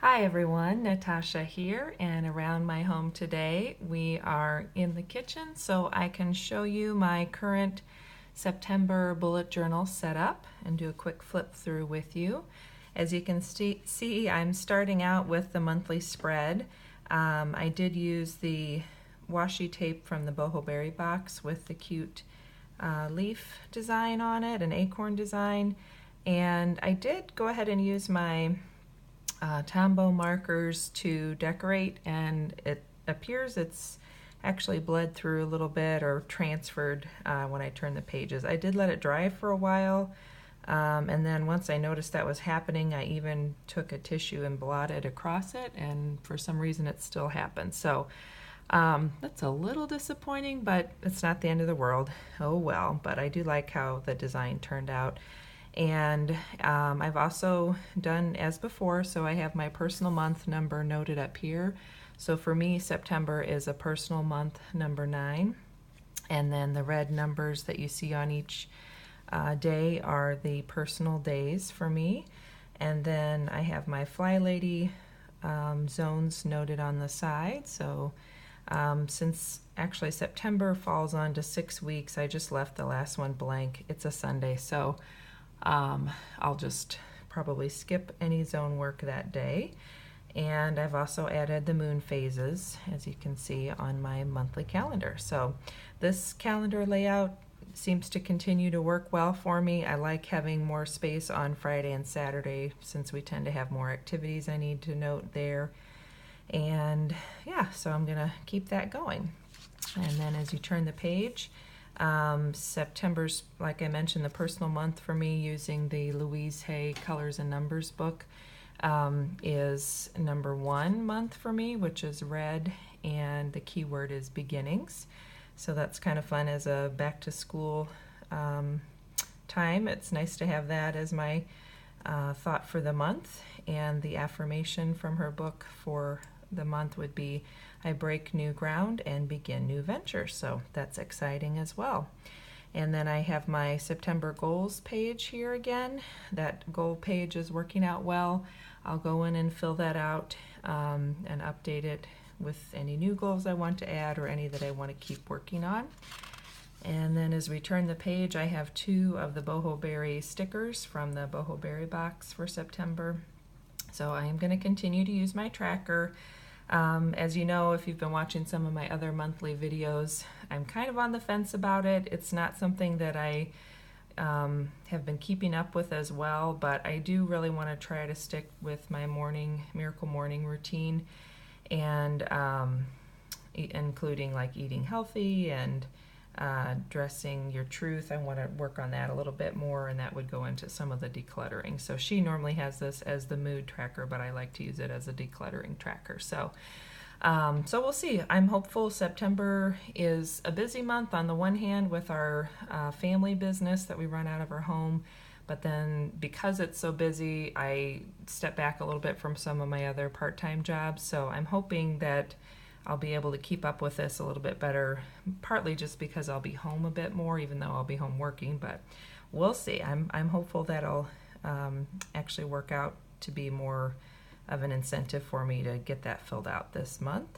Hi everyone, Natasha here, and around my home today we are in the kitchen so I can show you my current September bullet journal setup and do a quick flip through with you. As you can see, I'm starting out with the monthly spread. I did use the washi tape from the Boho Berry box with the cute leaf design on it, an acorn design, and I did go ahead and use my Tombow markers to decorate, and it appears it's actually bled through a little bit or transferred when I turn the pages. I did let it dry for a while, and then once I noticed that was happening, I even took a tissue and blotted across it, and for some reason it still happened. So that's a little disappointing, but it's not the end of the world. Oh well, but I do like how the design turned out. And I've also done as before, so I have my personal month number noted up here. So for me, September is a personal month number 9. And then the red numbers that you see on each day are the personal days for me. And then I have my Fly Lady zones noted on the side. So since actually September falls on to 6 weeks, I just left the last one blank. It's a Sunday, so I'll just probably skip any zone work that day. And I've also added the moon phases, as you can see on my monthly calendar. So this calendar layout seems to continue to work well for me. I like having more space on Friday and Saturday since we tend to have more activities I need to note there. And yeah, so I'm gonna keep that going. And then as you turn the page, September's, like I mentioned, the personal month for me using the Louise Hay Colors and Numbers book is number 1 month for me, which is red, and the keyword is beginnings. So that's kind of fun as a back to school time. It's nice to have that as my thought for the month, and the affirmation from her book for the month would be, I break new ground and begin new ventures. So that's exciting as well. And then I have my September goals page here again. That goal page is working out well. I'll go in and fill that out and update it with any new goals I want to add or any that I want to keep working on. And then as we turn the page, I have 2 of the Boho Berry stickers from the Boho Berry box for September. So I am going to continue to use my tracker. As you know, if you've been watching some of my other monthly videos, I'm kind of on the fence about it. It's not something that I have been keeping up with as well, but I do really want to try to stick with my miracle morning routine, and including like eating healthy and dressing your truth. I want to work on that a little bit more, and that would go into some of the decluttering. So she normally has this as the mood tracker, but I like to use it as a decluttering tracker. So we'll see. I'm hopeful. September is a busy month on the one hand with our family business that we run out of our home, but then because it's so busy, I step back a little bit from some of my other part-time jobs. So I'm hoping that I'll be able to keep up with this a little bit better, partly just because I'll be home a bit more, even though I'll be home working, but we'll see. I'm hopeful that'll actually work out to be more of an incentive for me to get that filled out this month.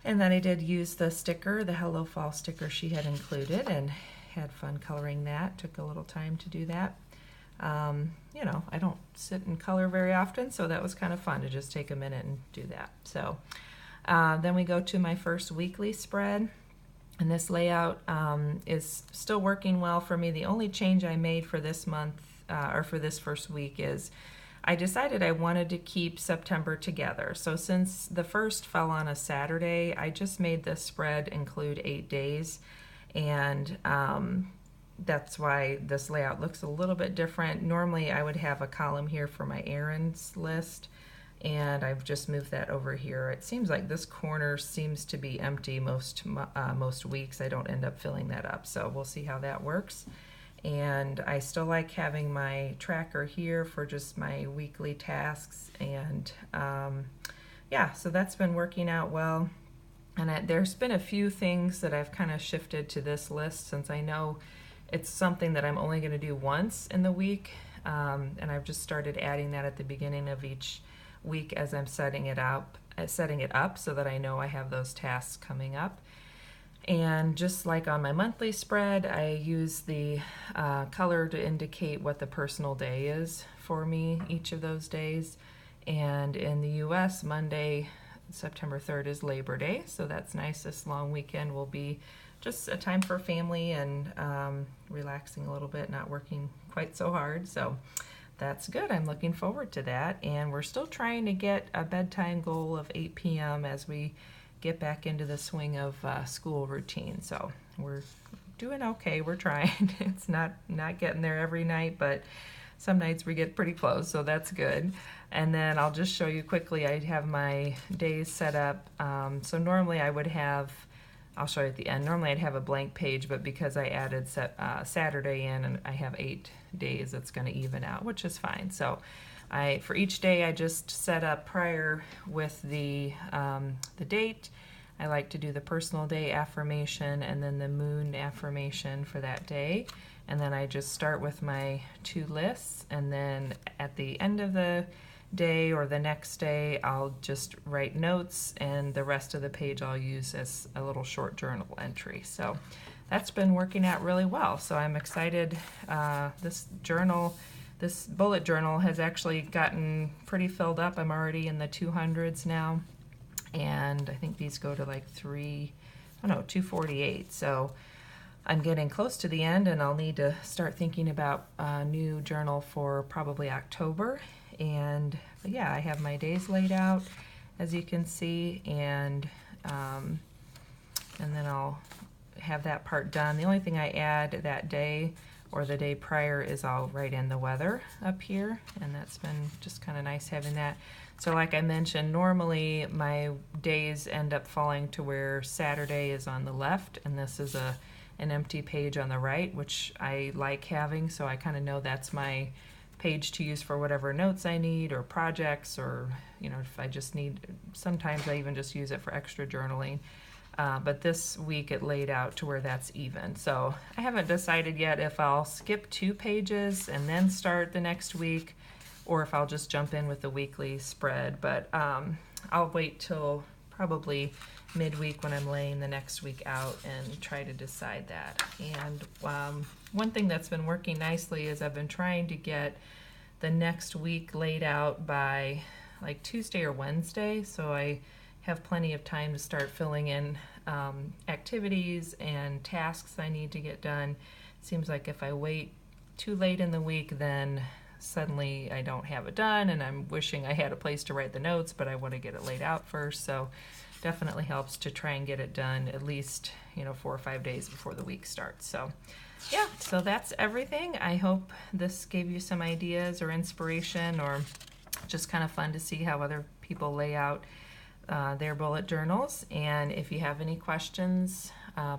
And then I did use the sticker, the Hello Fall sticker she had included, and had fun coloring that. Took a little time to do that. You know, I don't sit and color very often, so that was kind of fun to just take a minute and do that. So then we go to my first weekly spread, and this layout is still working well for me. The only change I made for this month, or for this first week, is I decided I wanted to keep September together. So since the first fell on a Saturday, I just made this spread include 8 days, and that's why this layout looks a little bit different. Normally I would have a column here for my errands list, and I've just moved that over here. It seems like this corner seems to be empty most weeks. I don't end up filling that up, so we'll see how that works. And I still like having my tracker here for just my weekly tasks, and yeah, so that's been working out well. And there's been a few things that I've kind of shifted to this list, since I know it's something that I'm only going to do once in the week, and I've just started adding that at the beginning of each week as I'm setting it up so that I know I have those tasks coming up. And just like on my monthly spread, I use the color to indicate what the personal day is for me each of those days. And in the US, Monday, September 3rd is Labor Day, so that's nice. This long weekend will be just a time for family and relaxing a little bit, not working quite so hard. So that's good. I'm looking forward to that. And we're still trying to get a bedtime goal of 8 p.m. as we get back into the swing of school routine. So we're doing okay. We're trying. It's not getting there every night, but some nights we get pretty close, so that's good. And then I'll just show you quickly, I have my days set up. So normally I would have, I'll show you at the end, normally I'd have a blank page, but because I added Saturday in, and I have 8 days, it's going to even out, which is fine. So for each day I just set up prior with the date. I like to do the personal day affirmation and then the moon affirmation for that day. And then I just start with my 2 lists, and then at the end of the day or the next day I'll just write notes, and the rest of the page I'll use as a little short journal entry. So that's been working out really well. So I'm excited. This bullet journal has actually gotten pretty filled up. I'm already in the 200s now, and I think these go to like 248. So I'm getting close to the end, and I'll need to start thinking about a new journal for probably October. But yeah, I have my days laid out, as you can see, and then I'll have that part done. The only thing I add that day or the day prior is I'll write in the weather up here, and that's been just kind of nice having that. So like I mentioned, normally my days end up falling to where Saturday is on the left, and this is an empty page on the right, which I like having, so I kind of know that's my page to use for whatever notes I need or projects, or if I just need, sometimes I even just use it for extra journaling. But this week it laid out to where that's even. So I haven't decided yet if I'll skip 2 pages and then start the next week, or if I'll just jump in with the weekly spread. But I'll wait till probably midweek when I'm laying the next week out and try to decide that. And one thing that's been working nicely is I've been trying to get the next week laid out by like Tuesday or Wednesday, so I have plenty of time to start filling in activities and tasks I need to get done. Seems like if I wait too late in the week, then suddenly I don't have it done, and I'm wishing I had a place to write the notes, but I want to get it laid out first. So definitely helps to try and get it done at least 4 or 5 days before the week starts. So yeah, so that's everything. I hope this gave you some ideas or inspiration, or just kind of fun to see how other people lay out their bullet journals. And if you have any questions,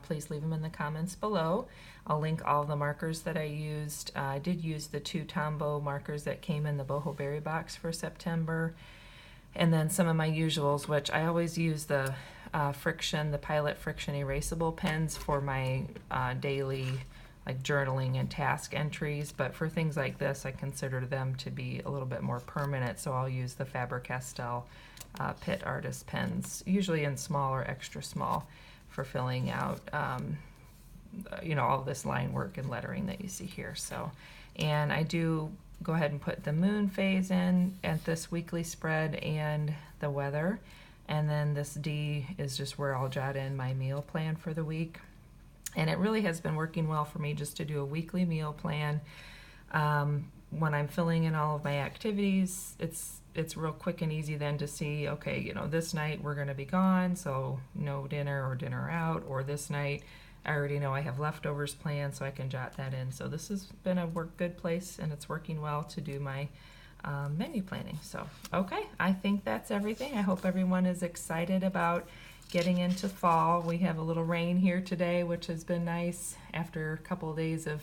please leave them in the comments below. I'll link all the markers that I used. I did use the 2 Tombow markers that came in the Boho Berry box for September, and then some of my usuals, which I always use the Pilot Friction erasable pens for my daily journaling and task entries, but for things like this I consider them to be a little bit more permanent, so I'll use the Faber-Castell Pitt Artist pens, usually in small or extra small, for filling out all this line work and lettering that you see here. So, and I do go ahead and put the moon phase in at this weekly spread and the weather, and then this D is just where I'll jot in my meal plan for the week. And it really has been working well for me just to do a weekly meal plan. When I'm filling in all of my activities, it's real quick and easy then to see, okay, this night we're going to be gone, so no dinner or dinner out, or this night I already know I have leftovers planned, so I can jot that in. So this has been a good place, and it's working well to do my menu planning. So, okay, I think that's everything. I hope everyone is excited about getting into fall. We have a little rain here today, which has been nice after a couple of days of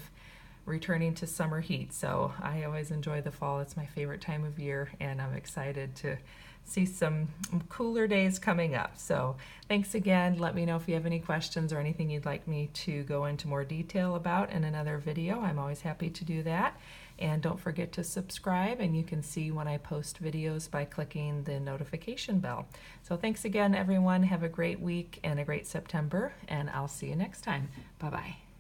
returning to summer heat. So I always enjoy the fall. It's my favorite time of year, and I'm excited to see some cooler days coming up. So thanks again. Let me know if you have any questions or anything you'd like me to go into more detail about in another video. I'm always happy to do that. And don't forget to subscribe, and you can see when I post videos by clicking the notification bell. So thanks again, everyone. Have a great week and a great September, and I'll see you next time. Bye-bye.